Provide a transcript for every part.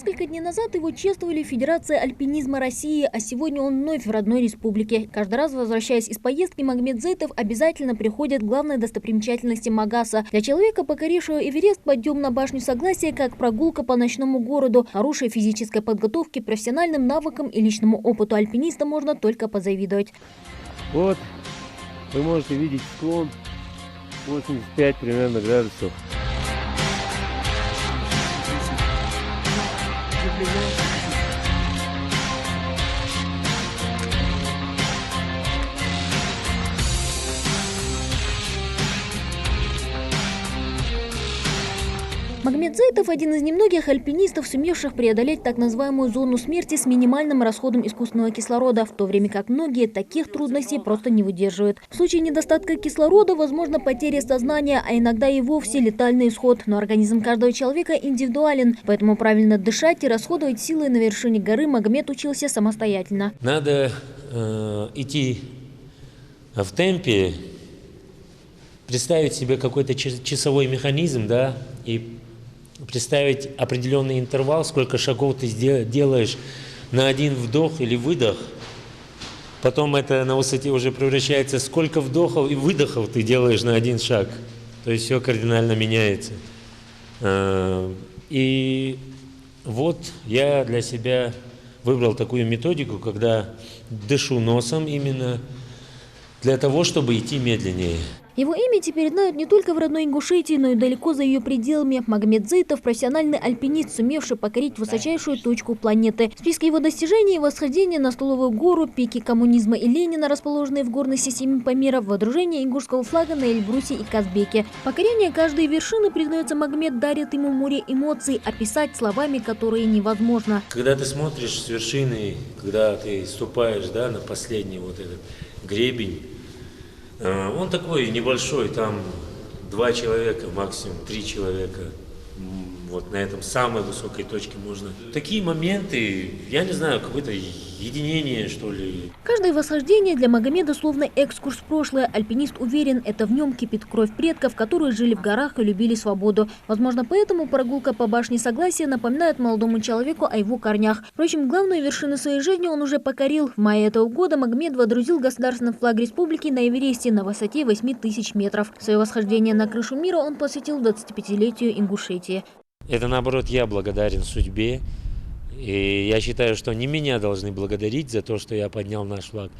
Несколько дней назад его чествовали Федерация альпинизма России, а сегодня он вновь в родной республике. Каждый раз, возвращаясь из поездки, Магомед Зейтов обязательно приходит к главной достопримечательности Магаса. Для человека, покорившего Эверест, подъем на башню Согласия, как прогулка по ночному городу. Хорошей физической подготовке, профессиональным навыкам и личному опыту альпиниста можно только позавидовать. Вот, вы можете видеть склон 85 примерно градусов. Магомед Зейтов – один из немногих альпинистов, сумевших преодолеть так называемую зону смерти с минимальным расходом искусственного кислорода, в то время как многие таких трудностей просто не выдерживают. В случае недостатка кислорода возможна потеря сознания, а иногда и вовсе летальный исход. Но организм каждого человека индивидуален, поэтому правильно дышать и расходовать силы на вершине горы Магомед учился самостоятельно. Надо идти в темпе, представить себе какой-то часовой механизм, да, и представить определенный интервал, сколько шагов ты делаешь на один вдох или выдох. Потом это на высоте уже превращается, сколько вдохов и выдохов ты делаешь на один шаг. То есть все кардинально меняется. И вот я для себя выбрал такую методику, когда дышу носом именно для того, чтобы идти медленнее. Его имя теперь знают не только в родной Ингушетии, но и далеко за ее пределами. Магомед Зейтов – профессиональный альпинист, сумевший покорить высочайшую точку планеты. В списке его достижений – восхождение на Столовую гору, пики коммунизма и Ленина, расположенные в горной системе Памира, водружение ингушского флага на Эльбрусе и Казбеке. Покорение каждой вершины, признается Магомед, дарит ему море эмоций, описать словами которые невозможно. Когда ты смотришь с вершины, когда ты ступаешь, да, на последний вот этот гребень, он такой небольшой, там 2 человека, максимум 3 человека. Вот на этом самой высокой точке можно. Такие моменты, я не знаю, какое-то единение, что ли. Каждое восхождение для Магомеда словно экскурс в прошлое. Альпинист уверен, это в нем кипит кровь предков, которые жили в горах и любили свободу. Возможно, поэтому прогулка по башне Согласия напоминает молодому человеку о его корнях. Впрочем, главную вершину своей жизни он уже покорил. В мае этого года Магомед водрузил государственный флаг республики на Эвересте на высоте 8000 метров. Свое восхождение на крышу мира он посвятил 25-летию Ингушетии. Это, наоборот, я благодарен судьбе. И я считаю, что не меня должны благодарить за то, что я поднял наш флаг.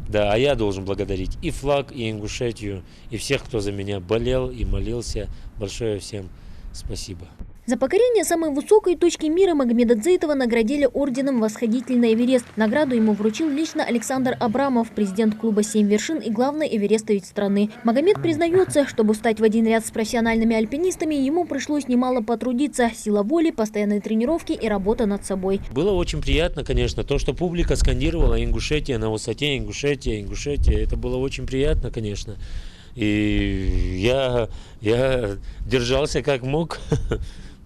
Да, а я должен благодарить и флаг, и Ингушетию, и всех, кто за меня болел и молился. Большое всем спасибо. За покорение самой высокой точки мира Магомеда Зейтова наградили орденом «Восходитель на Эверест». Награду ему вручил лично Александр Абрамов, президент клуба «7 вершин» и главный эверестовец страны. Магомед признается, чтобы встать в один ряд с профессиональными альпинистами, ему пришлось немало потрудиться. Сила воли, постоянные тренировки и работа над собой. Было очень приятно, конечно, то, что публика скандировала «Ингушетия на высоте», «Ингушетия», «Ингушетия». Это было очень приятно, конечно. И я держался как мог.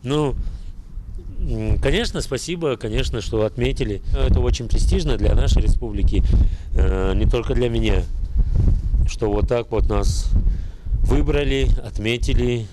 Ну, конечно, спасибо, конечно, что отметили. Это очень престижно для нашей республики, не только для меня, что вот так вот нас выбрали, отметили.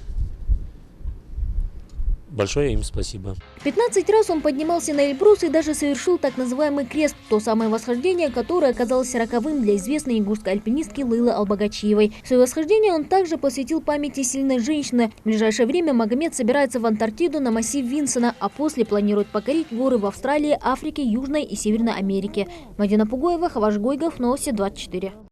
Большое им спасибо. 15 раз он поднимался на Эльбрус и даже совершил так называемый крест, то самое восхождение, которое оказалось роковым для известной ингушской альпинистки Лейлы Албагачиевой. Свое восхождение он также посвятил памяти сильной женщины. В ближайшее время Магомед собирается в Антарктиду на массив Винсона, а после планирует покорить горы в Австралии, Африке, Южной и Северной Америке. Мадина Пугоева, Хаваш Гойгов, Новости 24.